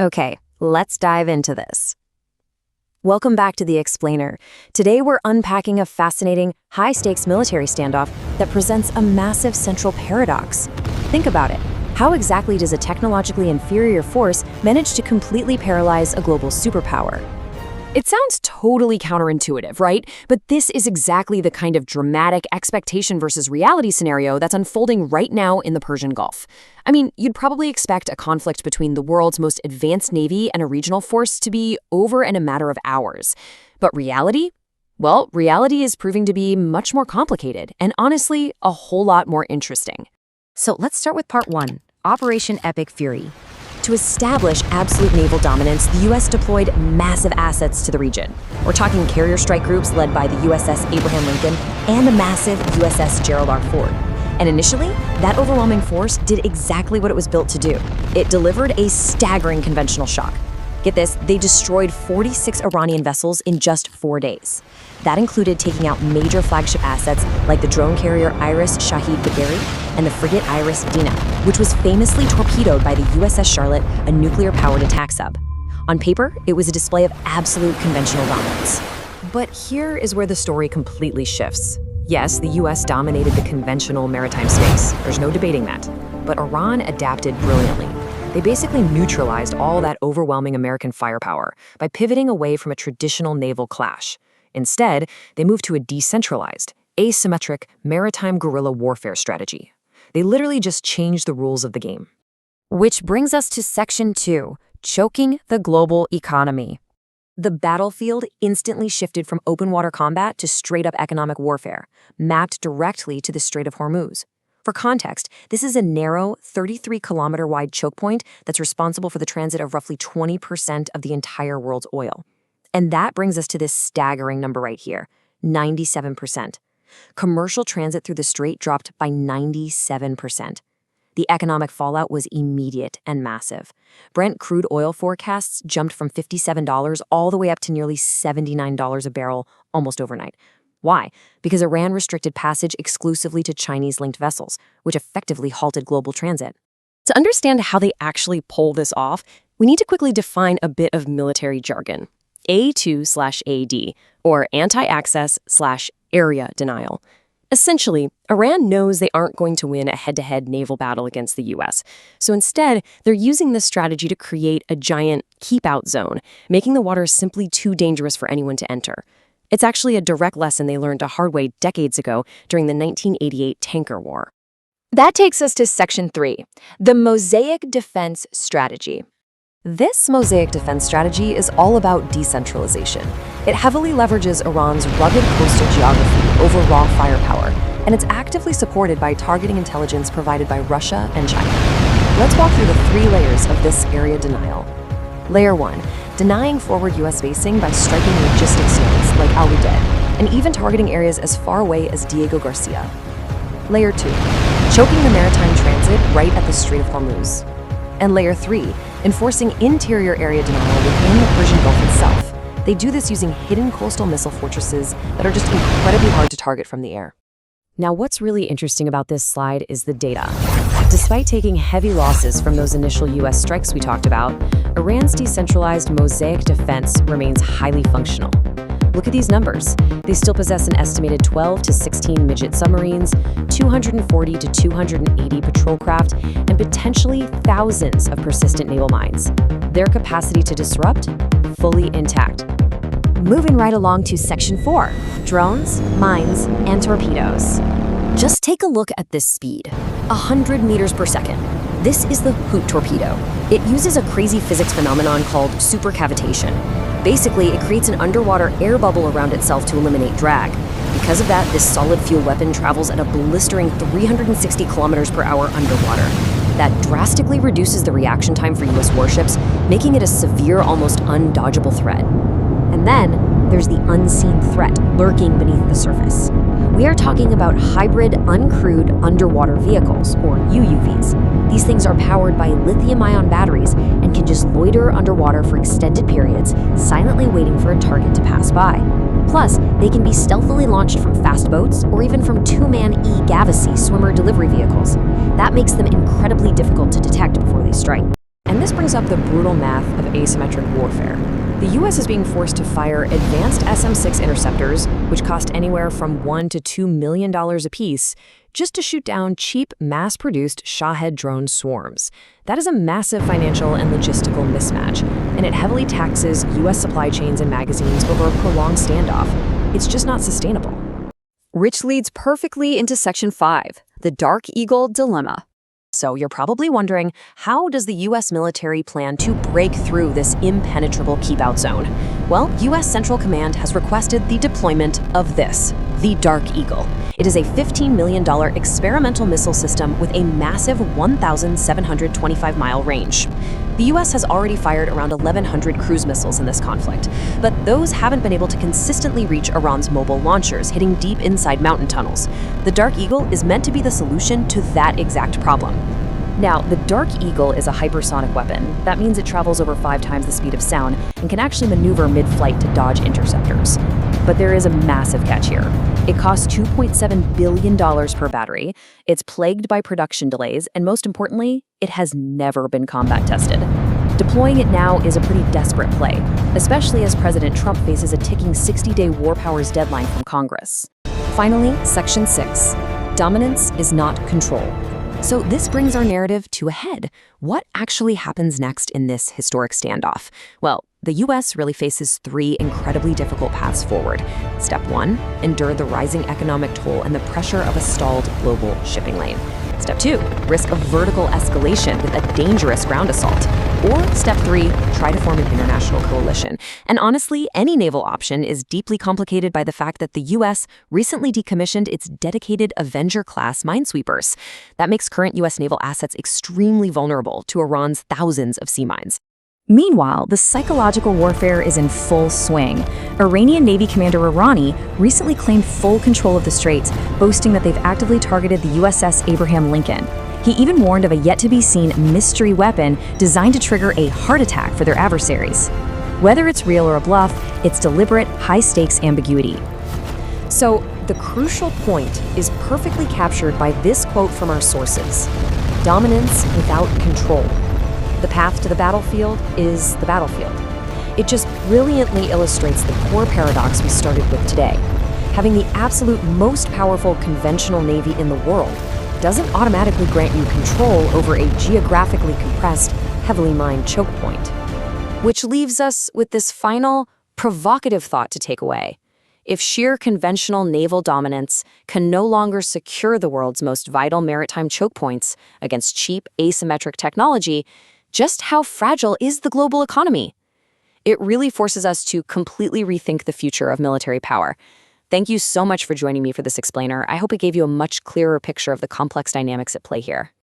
Okay, let's dive into this. Welcome back to The Explainer. Today we're unpacking a fascinating, high-stakes military standoff that presents a massive central paradox. Think about it. How exactly does a technologically inferior force manage to completely paralyze a global superpower? It sounds totally counterintuitive, right? But this is exactly the kind of dramatic expectation versus reality scenario that's unfolding right now in the Persian Gulf. I mean, you'd probably expect a conflict between the world's most advanced navy and a regional force to be over in a matter of hours. But reality? Well, reality is proving to be much more complicated and honestly, a whole lot more interesting. So let's start with part 1, Operation Epic Fury. To establish absolute naval dominance, the U.S. deployed massive assets to the region. We're talking carrier strike groups led by the USS Abraham Lincoln and the massive USS Gerald R. Ford. And initially, that overwhelming force did exactly what it was built to do. It delivered a staggering conventional shock. Get this, they destroyed 46 Iranian vessels in just 4 days. That included taking out major flagship assets like the drone carrier Iris Shahid Bagheri and the frigate Iris Dina, which was famously torpedoed by the USS Charlotte, a nuclear-powered attack sub. On paper, it was a display of absolute conventional dominance. But here is where the story completely shifts. Yes, the US dominated the conventional maritime space. There's no debating that. But Iran adapted brilliantly. They basically neutralized all that overwhelming American firepower by pivoting away from a traditional naval clash. Instead, they moved to a decentralized, asymmetric maritime guerrilla warfare strategy. They literally just changed the rules of the game. Which brings us to Section 2, choking the global economy. The battlefield instantly shifted from open water combat to straight-up economic warfare, mapped directly to the Strait of Hormuz. For context, this is a narrow, 33-kilometer-wide choke point that's responsible for the transit of roughly 20% of the entire world's oil. And that brings us to this staggering number right here, 97%. Commercial transit through the strait dropped by 97%. The economic fallout was immediate and massive. Brent crude oil forecasts jumped from $57 all the way up to nearly $79 a barrel almost overnight. Why? Because Iran restricted passage exclusively to Chinese-linked vessels, which effectively halted global transit. To understand how they actually pull this off, we need to quickly define a bit of military jargon. A2/AD, or anti-access/area denial. Essentially, Iran knows they aren't going to win a head-to-head naval battle against the US, so instead, they're using this strategy to create a giant keep-out zone, making the waters simply too dangerous for anyone to enter. It's actually a direct lesson they learned the hard way decades ago during the 1988 tanker war. That takes us to Section 3, the Mosaic Defense Strategy. This Mosaic defense strategy is all about decentralization. It heavily leverages Iran's rugged coastal geography over raw firepower, and it's actively supported by targeting intelligence provided by Russia and China. Let's walk through the 3 layers of this area denial. Layer 1, denying forward US basing by striking logistics nodes like Al Udeid, and even targeting areas as far away as Diego Garcia. Layer 2, choking the maritime transit right at the Strait of Hormuz. And Layer 3, enforcing interior area denial within the Persian Gulf itself. They do this using hidden coastal missile fortresses that are just incredibly hard to target from the air. Now, what's really interesting about this slide is the data. Despite taking heavy losses from those initial US strikes we talked about, Iran's decentralized Mosaic defense remains highly functional. Look at these numbers. They still possess an estimated 12 to 16 midget submarines, 240 to 280 patrol craft, and potentially thousands of persistent naval mines. Their capacity to disrupt? Fully intact. Moving right along to Section 4, drones, mines, and torpedoes. Just take a look at this speed, 100 meters per second. This is the Hoot torpedo. It uses a crazy physics phenomenon called supercavitation. Basically, it creates an underwater air bubble around itself to eliminate drag. Because of that, this solid fuel weapon travels at a blistering 360 kilometers per hour underwater. That drastically reduces the reaction time for US warships, making it a severe, almost undodgeable threat. And then, there's the unseen threat lurking beneath the surface. We are talking about hybrid uncrewed underwater vehicles, or UUVs. These things are powered by lithium-ion batteries and can just loiter underwater for extended periods, silently waiting for a target to pass by. Plus, they can be stealthily launched from fast boats or even from two-man e-Gavacy swimmer delivery vehicles. That makes them incredibly difficult to detect before they strike. And this brings up the brutal math of asymmetric warfare. The U.S. is being forced to fire advanced SM-6 interceptors, which cost anywhere from $1 to $2 million apiece, just to shoot down cheap, mass-produced Shahed drone swarms. That is a massive financial and logistical mismatch, and it heavily taxes U.S. supply chains and magazines over a prolonged standoff. It's just not sustainable. Which leads perfectly into Section 5, the Dark Eagle Dilemma. So you're probably wondering, how does the U.S. military plan to break through this impenetrable keep-out zone? Well, U.S. Central Command has requested the deployment of this, the Dark Eagle. It is a $15 million experimental missile system with a massive 1,725-mile range. The U.S. has already fired around 1,100 cruise missiles in this conflict, but those haven't been able to consistently reach Iran's mobile launchers, hitting deep inside mountain tunnels. The Dark Eagle is meant to be the solution to that exact problem. Now, the Dark Eagle is a hypersonic weapon. That means it travels over 5 times the speed of sound and can actually maneuver mid-flight to dodge interceptors. But there is a massive catch here. It costs $2.7 billion per battery, it's plagued by production delays, and most importantly, it has never been combat tested. Deploying it now is a pretty desperate play, especially as President Trump faces a ticking 60-day war powers deadline from Congress. Finally, Section 6. Dominance is not control. So this brings our narrative to a head. What actually happens next in this historic standoff? Well, the U.S. really faces 3 incredibly difficult paths forward. Step 1, endure the rising economic toll and the pressure of a stalled global shipping lane. Step 2, risk a vertical escalation with a dangerous ground assault. Or Step 3, try to form an international coalition. And honestly, any naval option is deeply complicated by the fact that the U.S. recently decommissioned its dedicated Avenger-class minesweepers. That makes current U.S. naval assets extremely vulnerable to Iran's thousands of sea mines. Meanwhile, the psychological warfare is in full swing. Iranian Navy Commander Irani recently claimed full control of the Straits, boasting that they've actively targeted the USS Abraham Lincoln. He even warned of a yet-to-be-seen mystery weapon designed to trigger a heart attack for their adversaries. Whether it's real or a bluff, it's deliberate, high-stakes ambiguity. So, the crucial point is perfectly captured by this quote from our sources: dominance without control. The path to the battlefield is the battlefield. It just brilliantly illustrates the core paradox we started with today. Having the absolute most powerful conventional navy in the world doesn't automatically grant you control over a geographically compressed, heavily mined choke point. Which leaves us with this final, provocative thought to take away. If sheer conventional naval dominance can no longer secure the world's most vital maritime choke points against cheap, asymmetric technology, just how fragile is the global economy? It really forces us to completely rethink the future of military power. Thank you so much for joining me for this explainer. I hope it gave you a much clearer picture of the complex dynamics at play here.